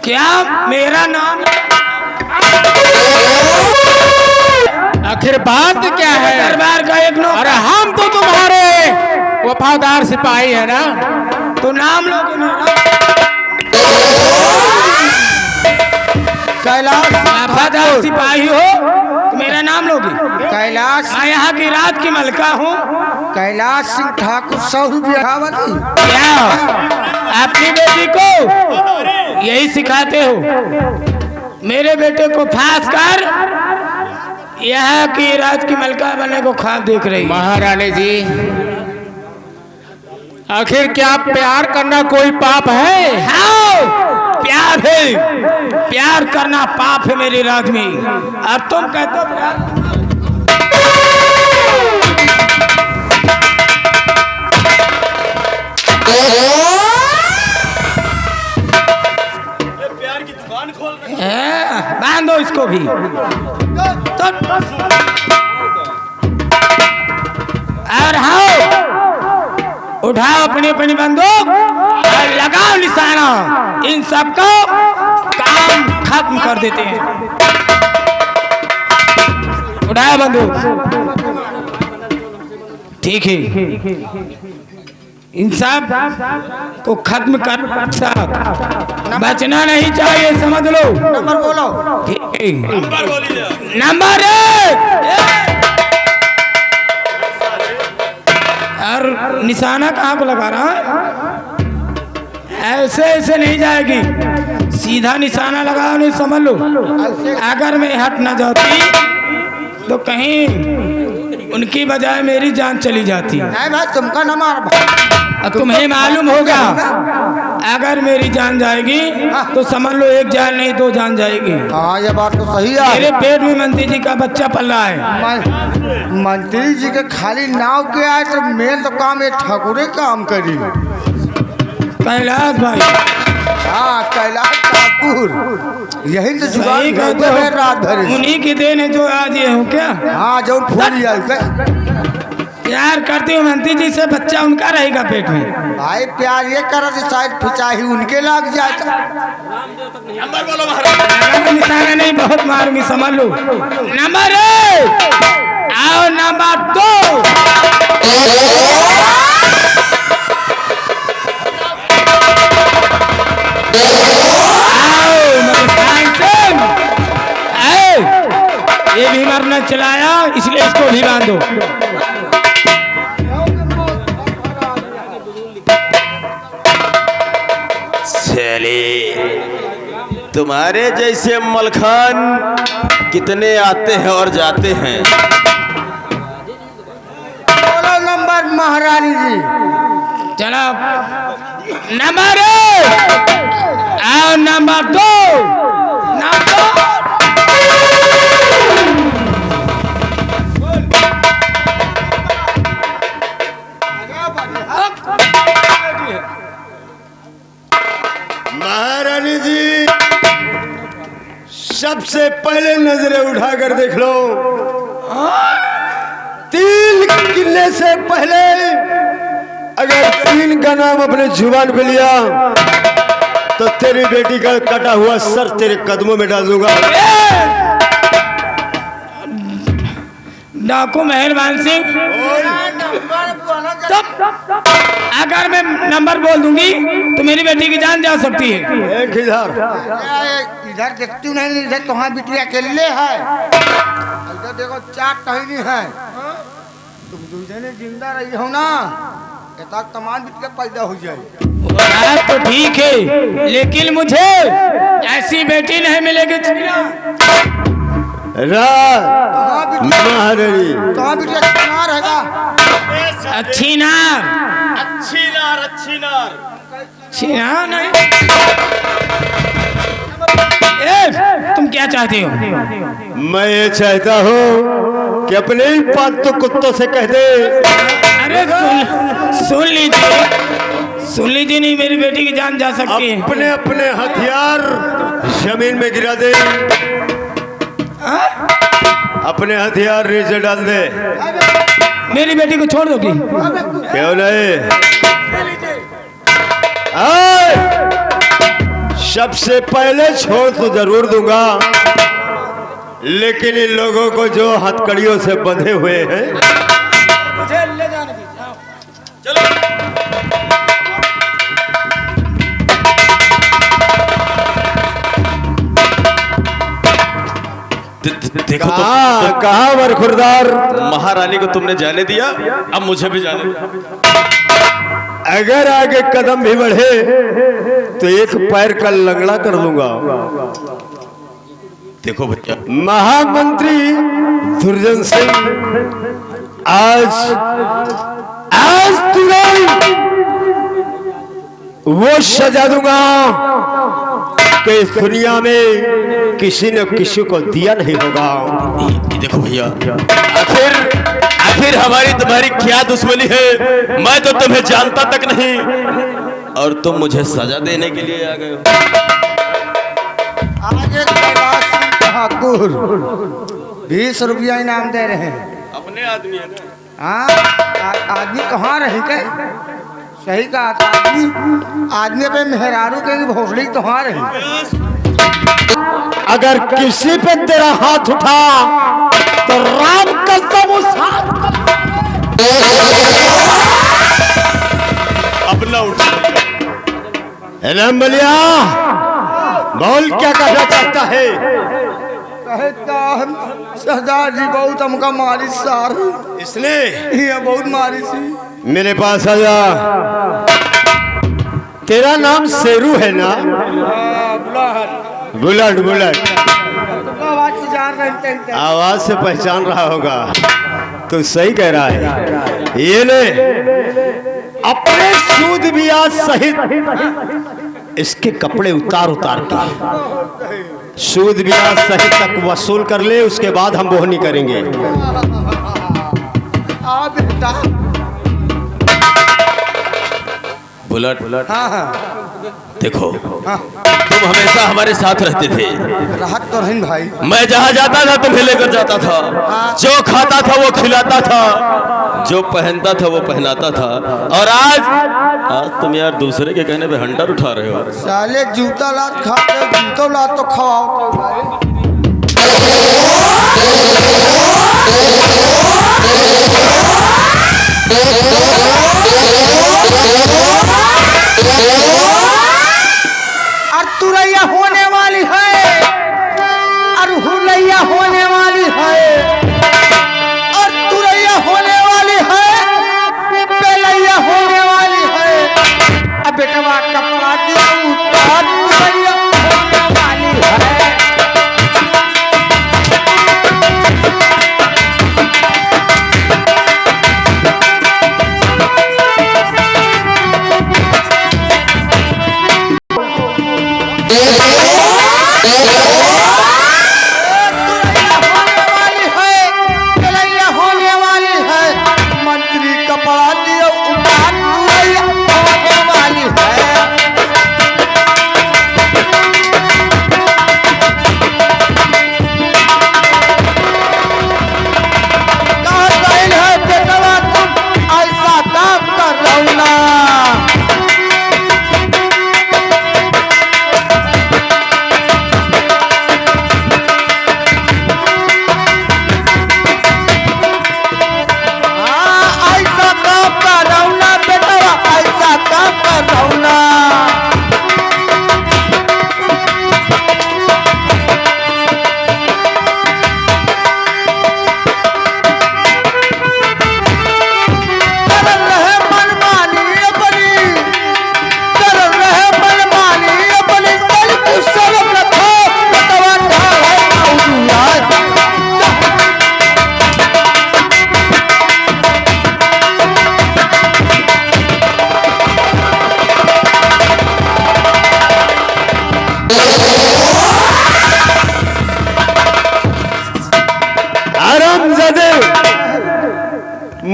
क्या मेरा नाम? आखिर बात क्या है? दरबार का एक नौकर। अरे हम तो तुम्हारे वफादार सिपाही है ना। तो नाम लोगे मेरा? कैलाश वफादार सिपाही हो तो मेरा नाम लोगे? कैलाश मैं यहाँ की रात की मलका हूँ। कैलाश सिंह ठाकुर 100 रुपया वाली। क्या अपनी बेटी को यही सिखाते हो? मेरे बेटे को फांस कर यहाँ की राज की मलका बनने को ख्वाब देख रही। महारानी जी, आखिर क्या प्यार करना कोई पाप है? हाँ प्यार है, प्यार करना पाप है मेरी राज में। अब तुम कहते हो प्यार? प्यार की दुकान खोल रहे हैं, बांधो इसको भी। तो और हाँ उठाओ अपनी अपनी बंदूक और लगाओ निशाना। इन सबको काम खत्म कर देते हैं। उठाओ बंदूक। ठीक है, इन सब को खत्म कर साहब, बचना नहीं चाहिए, समझ लो। नंबर बोलो। ठीक है। नंबर बोलिए। नंबर 1। और निशाना कहाँ को लगा रहा है? ऐसे ऐसे नहीं जाएगी, सीधा निशाना लगाओ। नहीं समझ लो, अगर मैं हट ना जाती तो कहीं उनकी बजाय मेरी जान चली जाती। नहीं भाई तुमका नंबर। और तुम्हें मालूम होगा अगर मेरी जान जाएगी तो समझ लो एक जान नहीं 2 जान जाएगी। हाँ ये बात तो सही है। मेरे पेट में मंत्री जी का बच्चा पल रहा है। मंत्री जी के खाली नाव के आए तो मेन तो काम ये ठाकुरे काम करी। कैलाश भाई। हाँ कैलाश ठाकुर यही तो सही जुगाड़ कहते हो। रात भर। उन्हीं की देन है जो आज ये हूँ। क्या हाँ जो फूल प्यार करती हूँ मंत्री जी से, बच्चा उनका रहेगा पेट में। भाई प्यार ये करा तो शायद फिचाही उनके लग जाए। नंबर बोलो महाराज। निशाना नहीं बहुत मारूंगी, समझ लो। नंबर 1 आओ, नंबर 2 ये भी मरना चलाया, इसलिए इसको भी बांधो। चले तुम्हारे जैसे मलखान कितने आते हैं और जाते हैं। बोलो नंबर महारानी जी। चलो नंबर 1 आओ, नंबर 2 महारानी जी, सबसे पहले नजरें उठाकर देख लो। 3 गिनने से पहले अगर 3 का नाम अपने जुबान पे लिया तो तेरी बेटी का कटा हुआ सर तेरे कदमों में डाल दूंगा। डाकू मेहरबान सिंह, अगर मैं नंबर बोल दूंगी तो मेरी बेटी की जान जा सकती है। एक इधर इधर देखती नहीं, इधर तुम्हारी बिटिया अकेले है। इधर देखो 4 टहनी है। तुम दूसरे जिंदा रही हो ना, तक तमाम बिटिया पैदा हो जाए। बात तो ठीक है, लेकिन मुझे ऐसी बेटी नहीं मिलेगी। महारानी तुम्हारी बिटिया कितना रहेगा? अच्छी नार। अच्छी नार, अच्छी नार। अच्छी नार नहीं। तुम क्या चाहते हो? मैं ये चाहता हूँ कि अपने ही पालतू कुत्तों से कह दे। अरे सुन लीजिए, नहीं मेरी बेटी की जान जा सकती है। अपने अपने हथियार जमीन में गिरा दे। अपने हथियार नीचे डाल दे। मेरी बेटी को छोड़ दोगी? क्यों नहीं? सबसे पहले छोड़ तो जरूर दूंगा, लेकिन इन लोगों को जो हथकड़ियों से बंधे हुए हैं, मुझे ले जाने दीजिए। चलो। देखो तो, कहा बरखुरदार, महारानी को तुमने जाने दिया, अब मुझे भी जाने दो। अगर आगे कदम भी बढ़े तो एक पैर का लंगड़ा कर दूंगा। देखो भैया, महामंत्री दुर्जन सिंह, आज तुरंत वो सजा दूंगा कि इस दुनिया में किसी ने किसी को दिया नहीं होगा। ये देखो भैया, आखिर हमारी तुम्हारी क्या दुश्मनी है? मैं तो तुम्हें जानता तक नहीं, और तुम मुझे सजा देने के लिए आ गए हो। आगे कैलाश सिंह ठाकुर 20 रुपया इनाम दे रहे हैं। अपने आदमी है ना? हाँ, आदमी कहाँ रही के? सही कहा था, आदमी पे मेहरारू के भोसड़ी कहाँ रही? अगर किसी पे तेरा हाथ उठा तो राम कसम उस हाथ अपना उठ। बलिया, बोल क्या कहना चाहता है? कहता हम सरदार जी बहुत हमका मारी सार, इसने ये बहुत मारी सी। मेरे पास आजा। तेरा नाम शेरू है ना? बुलेट बुलेट, आवाज से जान रहे हैं। आवाज से पहचान रहा होगा। तो सही कह रहा है। ये ले, अपने सूद ब्याज सहित इसके कपड़े उतार के सूद ब्याज सहित तक वसूल कर ले, उसके बाद हम बोहनी करेंगे। आ बेटा। बुलेट, हाँ, देखो, तुम हमेशा हमारे साथ रहते थे। राहत तो रही भाई। मैं जहाँ जाता था तुम्हें लेकर जाता था, जो खाता था वो खिलाता था, जो पहनता था वो पहनाता था। और आज तुम यार दूसरे के कहने पे हंटर उठा रहे हो। साले जूता लात खाते, जूतो लात तो खवाओ। और तुरैया होने वाली है, और हुलैया होने वाली है, और तुरैया होने वाली है, पेलैया होने वाली है। अब बेटवा कपड़ा दिया उतार, तुरैया होने वाली है।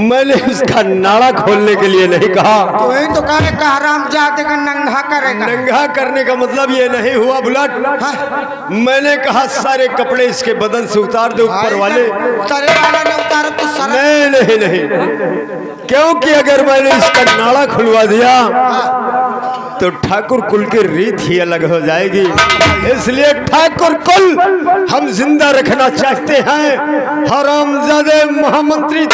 मैंने उसका नाड़ा खोलने के लिए नहीं कहा। तो वही तो कहा राम जाते का नंगा करेगा। नंगा करने का मतलब ये नहीं हुआ बुलट। मैंने कहा सारे कपड़े इसके बदन से उतार दे ऊपर वाले। उतारे वाला ने उतारा तो सारा। नहीं नहीं नहीं, क्योंकि अगर मैंने इसका नाड़ा खुलवा दिया तो ठाकुर कुल की रीत ही अलग हो जाएगी। इसलिए ठाकुर कुल हम जिंदा रखना चाहते हैं। हरामजादे महामंत्री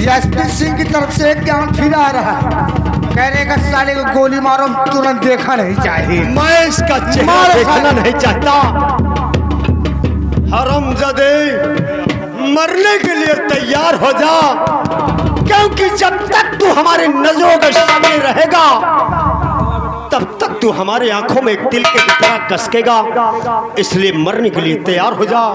एसपी सिंह की तरफ से एक ज्ञान फिर आ रहा है। कह रहे का साले को गोली मारो, तुरंत देखा नहीं चाहिए। मैं इसका चेहरा देखना नहीं चाहता। हरामजादे मरने के लिए तैयार हो जा, क्योंकि जब तक तू हमारे नजरों के सामने रहेगा तब तक तू हमारे आंखों में एक तिल के तरह कसकेगा। इसलिए मरने के लिए तैयार हो जा।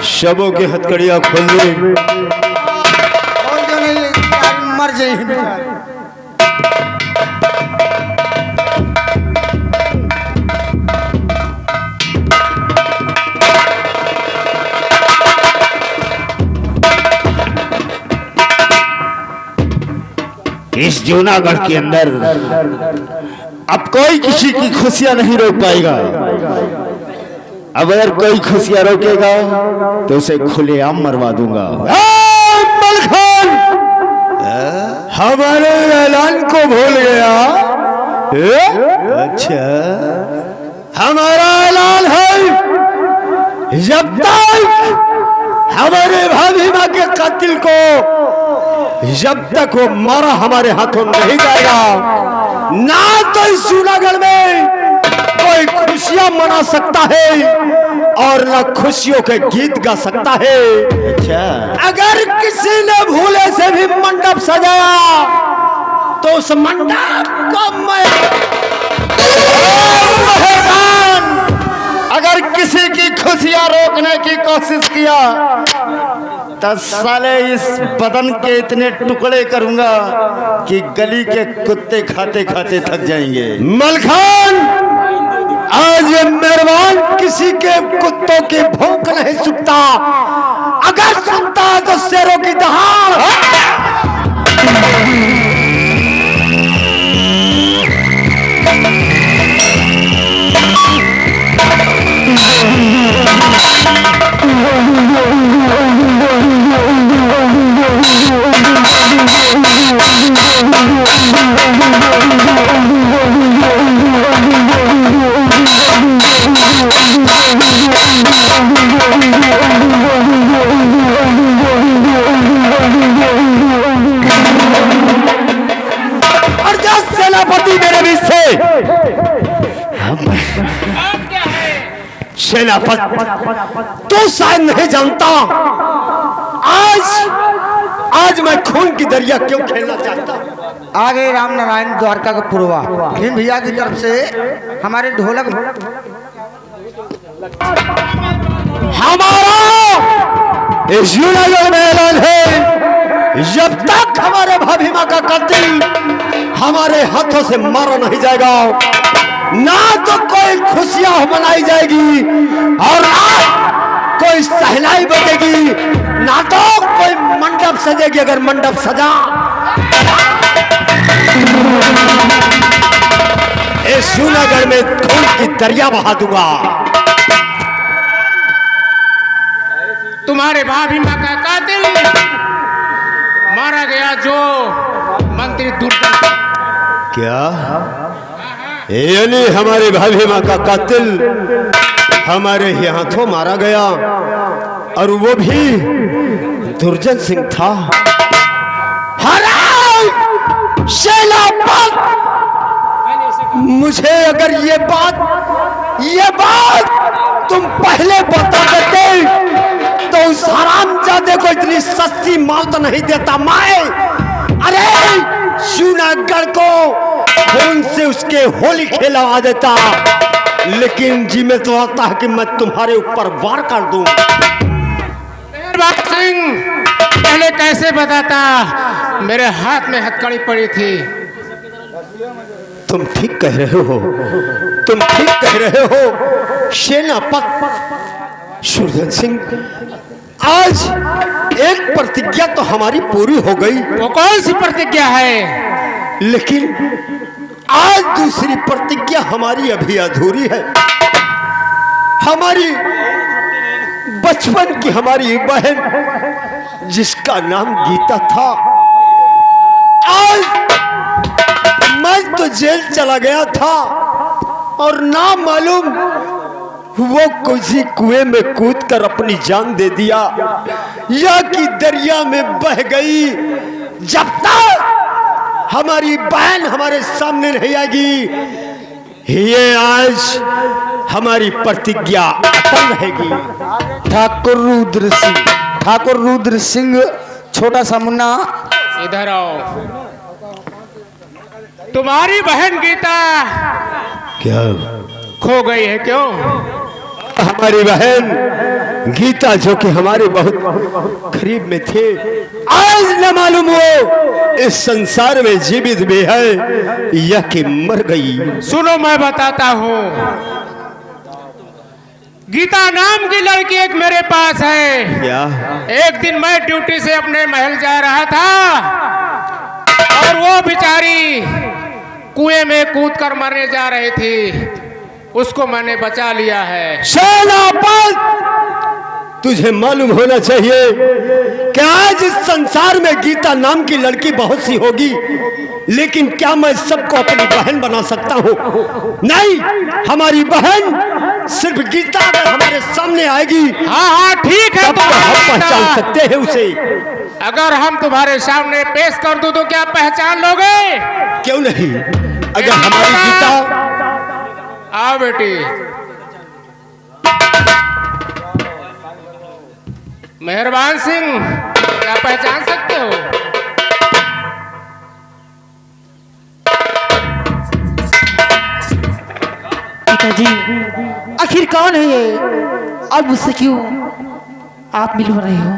शबों की हथकड़ियां खोल दी। मर जाए। इस जूनागढ़ के अंदर अब कोई किसी की खुशियां नहीं रोक पाएगा। अब अगर कोई खुशियां रोकेगा तो उसे खुलेआम मरवा दूंगा। मलखान हमारे ऐलान को भूल गया? अच्छा, हमारा ऐलान है जब तक हमारे भाभी माँ के कातिल को जब तक वो मारा हमारे हाथों नहीं जाएगा, ना तो इस जूनागढ़ में कोई खुशियां मना सकता है और ना खुशियों के गीत गा सकता है। अच्छा, अगर किसी ने भूले से भी मंडप सजाया तो उस मंडप को मैं अगर किसी की खुशियां रोकने की कोशिश किया तो साले इस बदन के इतने टुकड़े करूंगा कि गली के कुत्ते खाते खाते थक जाएंगे। मलखान, आज ये मेहरबान किसी के कुत्तों की भौंक नहीं सुनता, अगर सुनता तो शेरों की दहाड़। सेनापति मेरे बीच से सेनापति तो शायद नहीं जानता आज मैं खून की दरिया क्यों खेलना चाहता हूं। आगे राम नारायण द्वारका का पुरवा भीम भैया की तरफ से हमारे ढोलक हमारा इस जूनागढ़ में ऐलान है, जब तक हमारे भाभी माँ का कातिल हमारे हाथों से मारा नहीं जाएगा, ना तो कोई खुशियां मनाई जाएगी और ना कोई सहनाई बजेगी, ना तो कोई मंडप सजेगी। अगर मंडप सजा इस जूनागढ़ में खून की दरिया बहा दूंगा। तुम्हारे भाभी माँ का कातिल मारा गया जो मंत्री दुर्दर्शन। क्या यानी हमारे भाभी माँ का कातिल हमारे ही हाथों मारा गया, और वो भी दुर्जन सिंह था? हराम सेनापत, मुझे अगर ये बात तुम पहले बता देते तो उस हरामजादे को इतनी सस्ती मौत नहीं देता मैं। अरे जूनागढ़ को खून से उसके होली खेलवा देता, लेकिन जी में तो आता है कि मैं तुम्हारे ऊपर वार कर दूं। मेहरबान सिंह, पहले कैसे बताता, मेरे हाथ में हथकड़ी पड़ी थी। तुम ठीक कह रहे हो, तुम ठीक कह रहे हो सेनापति सुरजन सिंह। आज एक प्रतिज्ञा तो हमारी पूरी हो गई। वो कौन सी प्रतिज्ञा है? लेकिन आज दूसरी प्रतिज्ञा हमारी अभी अधूरी है। हमारी बचपन की हमारी बहन जिसका नाम गीता था, आज मैं तो जेल चला गया था और ना मालूम वो किसी कुएं में कूदकर अपनी जान दे दिया या कि दरिया में बह गई। जब तक हमारी बहन हमारे सामने नहीं आएगी, ये आज हमारी प्रतिज्ञा अटल रहेगी। ठाकुर रुद्र सिंह, छोटा सा मुन्ना, इधर आओ। तुम्हारी बहन गीता क्या खो गई है? क्यों? हमारी बहन गीता जो कि हमारे बहुत करीब में थे, आज न मालूम वो इस संसार में जीवित भी है या कि मर गई। सुनो, मैं बताता हूँ। गीता नाम की लड़की एक मेरे पास है। क्या? एक दिन मैं ड्यूटी से अपने महल जा रहा था और वो बेचारी कुएं में कूदकर मरने जा रही थी, उसको मैंने बचा लिया है। सेनापति, तुझे मालूम होना चाहिए कि आज इस संसार में गीता नाम की लड़की बहुत सी होगी, लेकिन क्या मैं सबको अपनी बहन बना सकता हूँ? नहीं, हमारी बहन सिर्फ गीता अगर हमारे सामने आएगी, हाँ हाँ ठीक है, तब तो हम पहचान सकते हैं उसे। अगर हम तुम्हारे सामने पेश कर दूं तो क्या पहचान लोगे? क्यों नहीं? अगर हमारी गीता, आओ बेटी। मेहरबान सिंह, क्या पहचान सकते हो? पिताजी, आखिर कौन है ये? अब मुझसे क्यों आप मिल रहे हो?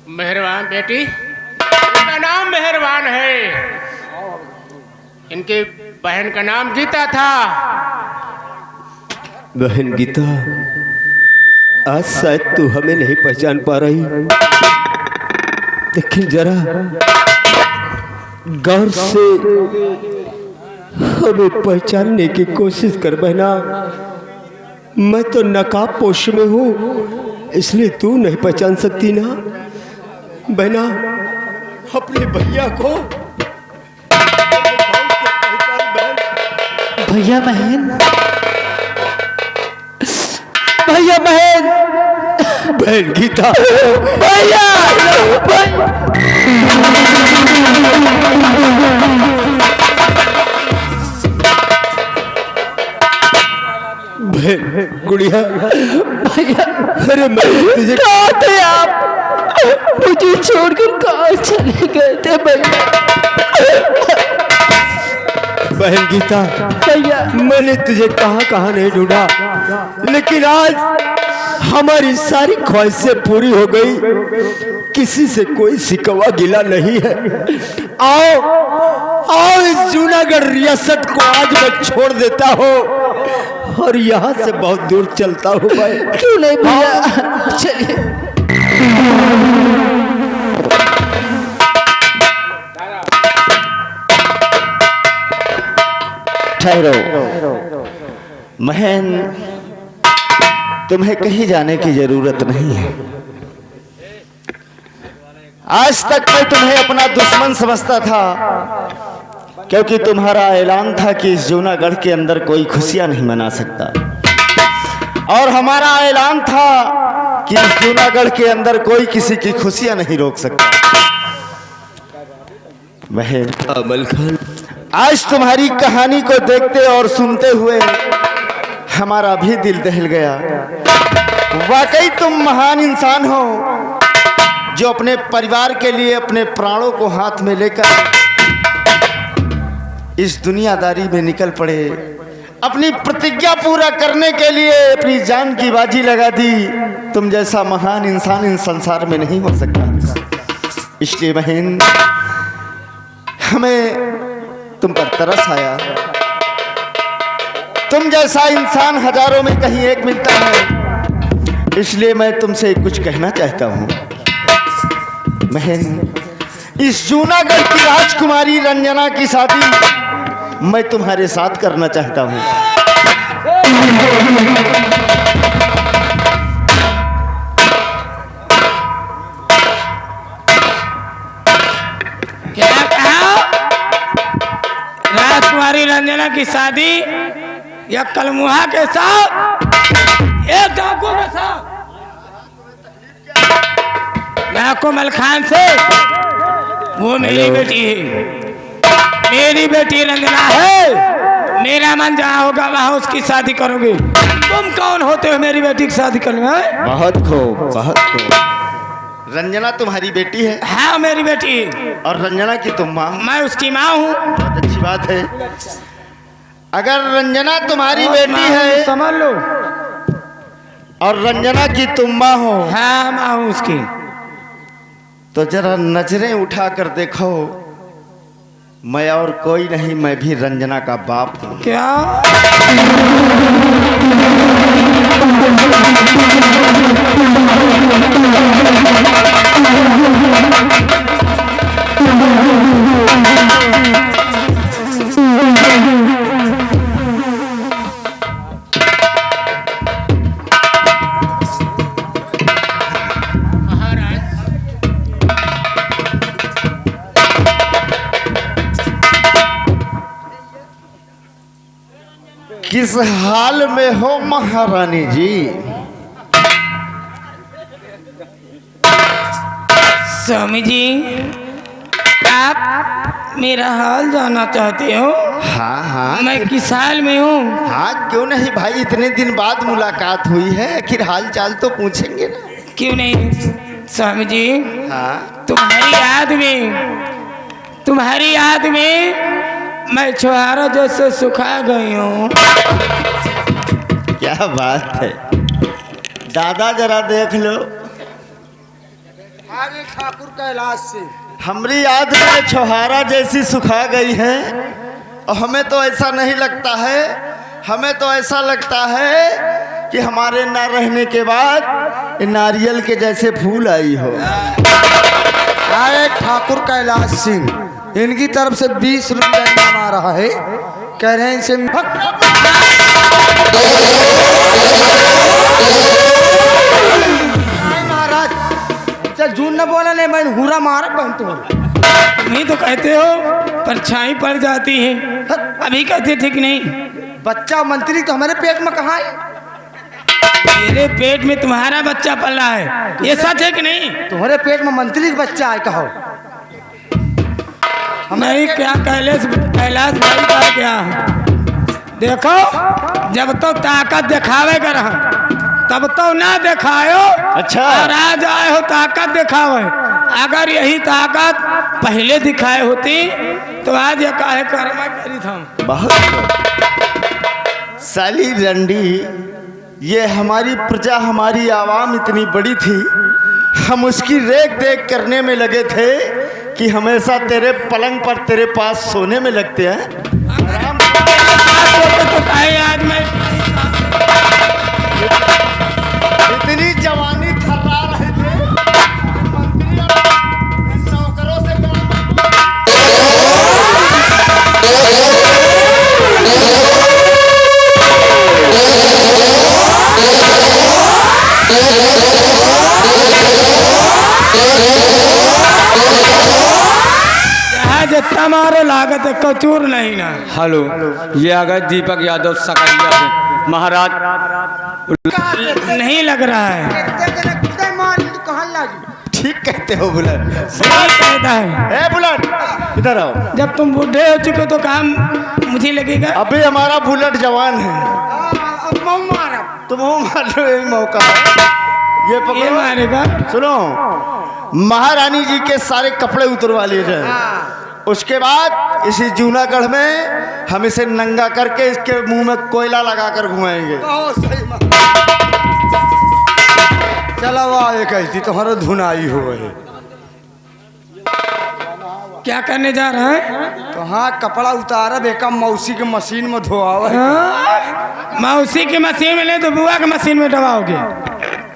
मेहरबान बेटी, इनका नाम मेहरबान है। इनकी बहन का नाम गीता था। बहन गीता, आज शायद तू हमें नहीं पहचान पा रही, लेकिन जरा गौर से हमें पहचानने की कोशिश कर बहना। मैं तो नकाब पोश में हूँ, इसलिए तू नहीं पहचान सकती ना बहना। अपने भैया को भैया बहन, भैया बहन, बहन गीता, भैया बहन गुड़िया, भैया, अरे मैं तुझे कहाँ थे आप? मुझे छोड़कर कहाँ चले गए थे भैया? बहन गीता, भैया, मैंने तुझे कहाँ नहीं ढूंढा, लेकिन आज हमारी सारी ख्वाहिशें पूरी हो गई। किसी से कोई शिकवा गिला नहीं है। आओ आओ, इस जूनागढ़ रियासत को आज मैं छोड़ देता हूँ और यहाँ से बहुत दूर चलता हूँ भाई। क्यों नहीं भैया, चलिए। ठहरो महन, तुम्हें कहीं जाने की जरूरत नहीं है। आज तक मैं तुम्हें अपना दुश्मन समझता था, क्योंकि तुम्हारा ऐलान था कि इस जूनागढ़ के अंदर कोई खुशियां नहीं मना सकता, और हमारा ऐलान था कि इस जूनागढ़ के अंदर कोई किसी की खुशियां नहीं रोक सकता। महन, अमल खान, आज तुम्हारी कहानी को देखते और सुनते हुए हमारा भी दिल दहल गया। वाकई तुम महान इंसान हो जो अपने परिवार के लिए अपने प्राणों को हाथ में लेकर इस दुनियादारी में निकल पड़े। अपनी प्रतिज्ञा पूरा करने के लिए अपनी जान की बाजी लगा दी। तुम जैसा महान इंसान इस संसार में नहीं हो सकता। इसलिए बहन, हमें तुम पर तरस आया। तुम जैसा इंसान हजारों में कहीं एक मिलता है, इसलिए मैं तुमसे कुछ कहना चाहता हूँ। बहन, इस जूनागढ़ की राजकुमारी रंजना की शादी मैं तुम्हारे साथ करना चाहता हूँ। क्या कहा? राजकुमारी रंजना की शादी या कलमुहा के साथ, एक डाकू के साथ, डाकू मलखान से? वो मेरी बेटी है, मेरी बेटी रंजना है। मेरा मन जहाँ होगा वहाँ उसकी शादी करोगे। तुम कौन होते हो मेरी बेटी की शादी करने में? बहुत खूब, बहुत खूब। रंजना तुम्हारी बेटी है? हाँ, मेरी बेटी है। और रंजना की तुम माँ? मैं उसकी माँ हूँ। बहुत अच्छी बात है। अगर रंजना तुम्हारी बेटी है, समझ लो, और रंजना की तुम माँ हो, हाँ माँ हूँ उसकी, तो जरा नजरें उठा कर देखो। मैं और कोई नहीं, मैं भी रंजना का बाप हूँ। क्या? किस हाल में हो महारानी जी? स्वामी जी, आप मेरा हाल जानना चाहते हो? हाँ हाँ, मैं किस हाल में हूँ? हाँ क्यों नहीं भाई, इतने दिन बाद मुलाकात हुई है, आखिर हाल चाल तो पूछेंगे ना। क्यों नहीं स्वामी जी, हाँ, तुम्हारी याद में मैं छुहारा जैसे सुखा गई हूँ। क्या बात है दादा, जरा देख लो। आगे ठाकुर कैलाश से हमारी याद में छुहारा जैसी सुखा गई है। और हमें तो ऐसा नहीं लगता है, हमें तो ऐसा लगता है कि हमारे ना रहने के बाद नारियल के जैसे फूल आई हो। आए ठाकुर कैलाश सिंह, इनकी तरफ से 20 रुपया इनाम आ रहा है। कह रहे हैं इनसे महाराज, चल झूठ न बोला, नहीं मैं हुरा मारा बनते हो। नहीं तो कहते हो परछाई पड़ जाती है, अभी कहते ठीक नहीं। बच्चा मंत्री तो हमारे पेट में कहाँ है? मेरे पेट में तुम्हारा बच्चा पल रहा है, ये सच है कि नहीं? तुम्हारे पेट में मंत्री का बच्चा है, कहो। नहीं, क्या कैलाश भाई का क्या? देखो, जब तो ताकत दिखावेगा रहा, तब तो ना दिखायो। अच्छा। और आज आए हो ताकत दिखावे। अगर यही ताकत पहले दिखाए होती तो आज ये काहे कर्मा करी था। बहुत साली रंडी, ये हमारी प्रजा, हमारी आवाम इतनी बड़ी थी, हम उसकी रेख देख करने में लगे थे कि हमेशा तेरे पलंग पर तेरे पास सोने में लगते हैं। तो आज मैं इतनी जवानी थर्रा रहे थे, मंत्री और नौकरों से जितना मारो लागत कचूर नहीं ना। हेलो, ये आ गए दीपक यादव सकरिया से। महाराज नहीं लग रहा है। ठीक कहते हो बुलट। सही कहता है। ए बुलट इधर आओ। जब तुम बूढ़े हो चुके तो काम मुझे लगेगा। अभी हमारा बुलट जवान है, तुम हो मार लो, यही मौका है। ये ये पकड़ो। मारेगा। सुनो, महारानी जी के सारे कपड़े उतरवा लिए जाए, उसके बाद इसी जूनागढ़ में हम इसे नंगा करके इसके मुंह में कोयला लगाकर घुमाएंगे। चलो वाह, ये कैसी तुम्हारा धुनाई हो है। क्या करने जा रहा है? तो हाँ, कपड़ा उतारा बेका मौसी के मशीन में धोआवा है। हाँ? मौसी की मशीन में नहीं तो बुआ की मशीन में दबाओगे।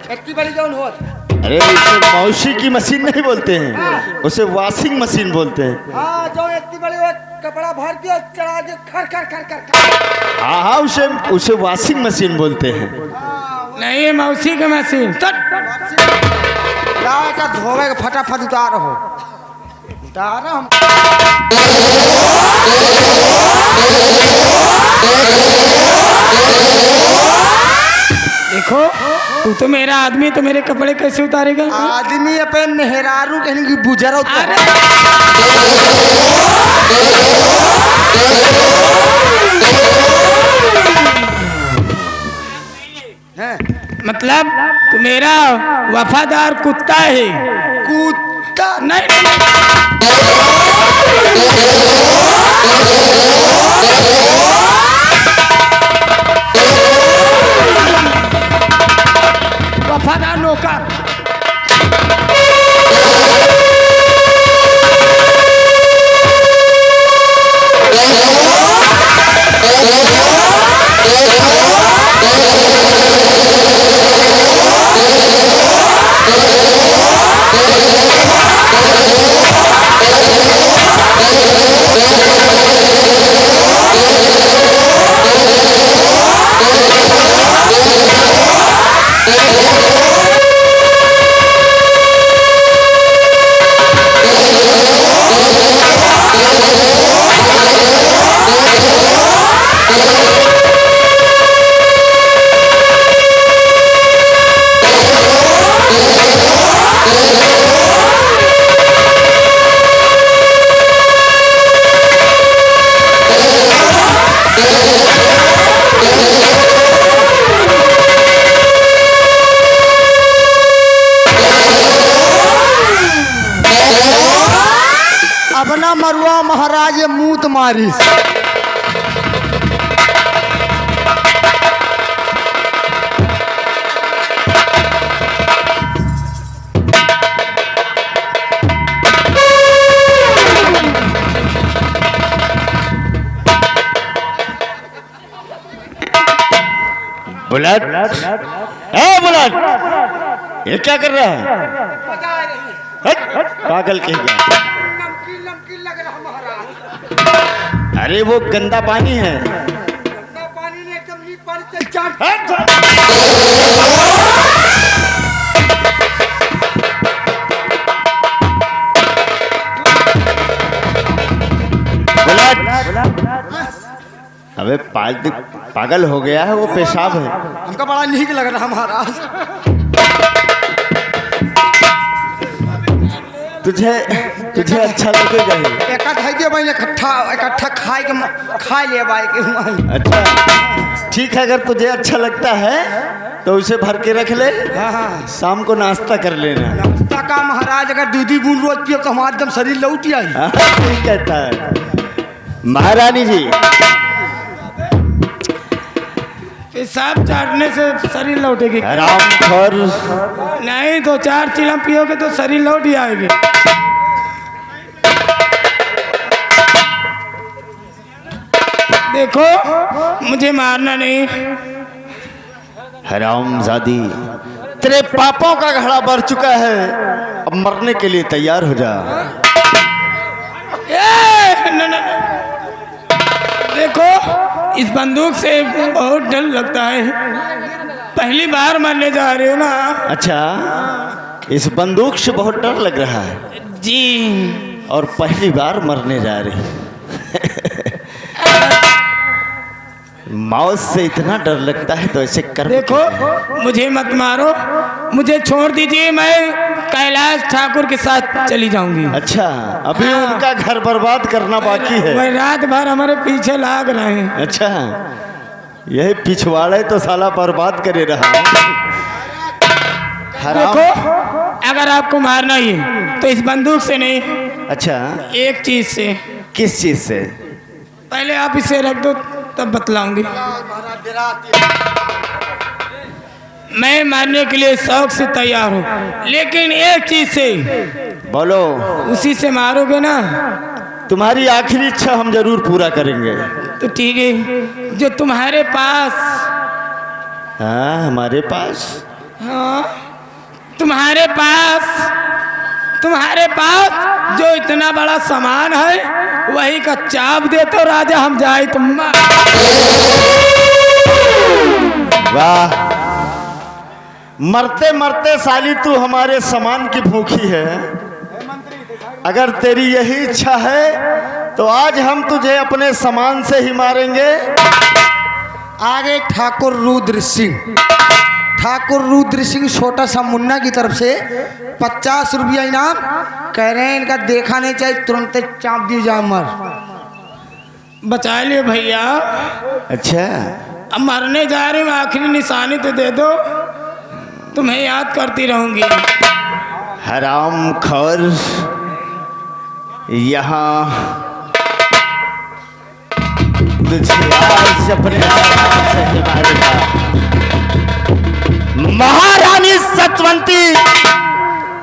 खेती बड़ी जौन हो। अरे उसे मौसी की मशीन नहीं बोलते हैं, उसे वॉशिंग मशीन बोलते हैं। हाँ, जो इतनी बड़ी वो कपड़ा भर दिया चढ़ा दे, खर खर खर खर। हाँ हाँ, उसे वॉशिंग मशीन बोलते हैं। नहीं, मौसी की मशीन। गाय का धोवे के फटाफट उतार हो। उतार हम। देखो, तू तो मेरा आदमी, तो मेरे कपड़े कैसे उतारेगा? आदमी अपने मेहरारू कहने की बुजरा उतार। मतलब तू मेरा वफादार कुत्ता है। कुत्ता नहीं, वफादार नौकर। अपना मरुआ महाराज मूत मारी। बुलट, ए बुलट, ये क्या कर रहा है? पागल कहीं का। नमकीन लग रहा महाराज। अरे वो गंदा पानी है। गंदा पानी ने एकदम नीक पानी से चाट। अबे पागल हो गया है, वो पेशाब है। हमका बड़ा नीक लग रहा महाराज। तुझे अच्छा लगेगा ही। इकट्ठा खा ले बाई के हुआ। अच्छा ठीक है, अगर तुझे अच्छा लगता है तो उसे भर के रख ले। शाम को नाश्ता कर लेना। नाश्ता का महाराज अगर दूधी बूंद रोज पियो तो हमारा एकदम शरीर लौट आई। ठीक कहता है महारानी जी। पेशाब चाटने से शरीर लौटेगी। आराम कर। नहीं तो 4 चिलम पियोगे तो शरीर लौट ही आएगी। देखो, मुझे मारना नहीं। हरामजादी, तेरे पापों का घड़ा भर चुका है, अब मरने के लिए तैयार हो जा। न। देखो, इस बंदूक से बहुत डर लगता है। पहली बार मरने जा रहे हो ना। अच्छा, इस बंदूक से बहुत डर लग रहा है जी। और पहली बार मरने जा रहे हैं। मौत से इतना डर लगता है तो ऐसे कर। देखो, मुझे मत मारो, मुझे छोड़ दीजिए। मैं कैलाश ठाकुर के साथ चली जाऊंगी। अच्छा, अभी उनका घर बर्बाद करना बाकी है। वह रात भर हमारे पीछे लाग रहे हैं। अच्छा, यही पिछवाड़े तो साला बर्बाद करे रहा है। हराम। देखो, अगर आपको मारना ही है तो इस बंदूक से नहीं, अच्छा, एक चीज से। किस चीज से? पहले आप इसे रख दो तब बतलाऊंगी। मैं मारने के लिए शौक से तैयार हूँ, लेकिन एक चीज से। बोलो। उसी से मारोगे ना? तुम्हारी आखिरी इच्छा हम जरूर पूरा करेंगे। तो ठीक है, जो तुम्हारे पास। हाँ, हमारे पास? हाँ, तुम्हारे पास जो इतना बड़ा सामान है वही का चाप दे तो राजा हम जाए तुम। वाह, मरते मरते साली तू हमारे सामान की भूखी है। अगर तेरी यही इच्छा है तो आज हम तुझे अपने सामान से ही मारेंगे। आगे ठाकुर रुद्र सिंह छोटा सा मुन्ना की तरफ से 50 रुपया इनाम। कह रहे हैं इनका देखा नहीं चाहिए, तुरंत चाप दिए जाए मर। बचा लियो भैया। अच्छा, अब मरने जा रही हूँ, आखिरी निशानी तो दे दो, तुम्हें याद करती रहूंगी। हराम खोर, यहाँ तुझे आज अपने से ही मारेगा। महारानी सतवंती,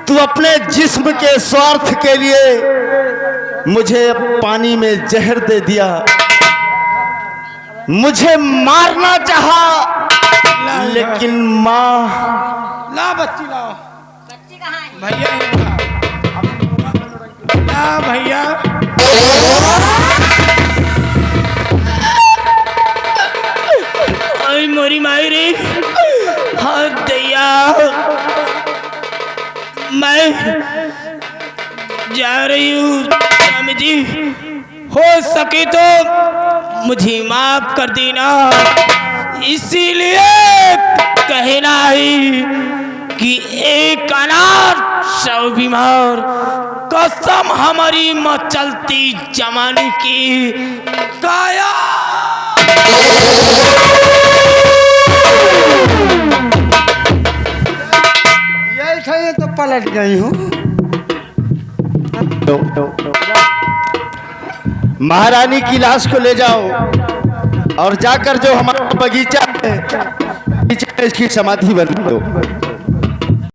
तू अपने जिस्म के स्वार्थ के लिए मुझे पानी में जहर दे दिया, मुझे मारना चाहा, लेकिन माँ। ला बच्ची लाओ। बच्ची कहाँ है? भैया ही ला भैया। आई मोरी माई रे, हाँ दैया, मैं जा रही हूँ स्वामी जी, हो सके तो मुझे माफ कर देना। इसीलिए कहना है कि एक अनाथ सौ बीमार, कसम हमारी मचलती जमाने की काया। यही थे तो पलट गई हूँ। महारानी की लाश को ले जाओ और जाकर जो हमारा बगीचा है, इसकी समाधि बना दो।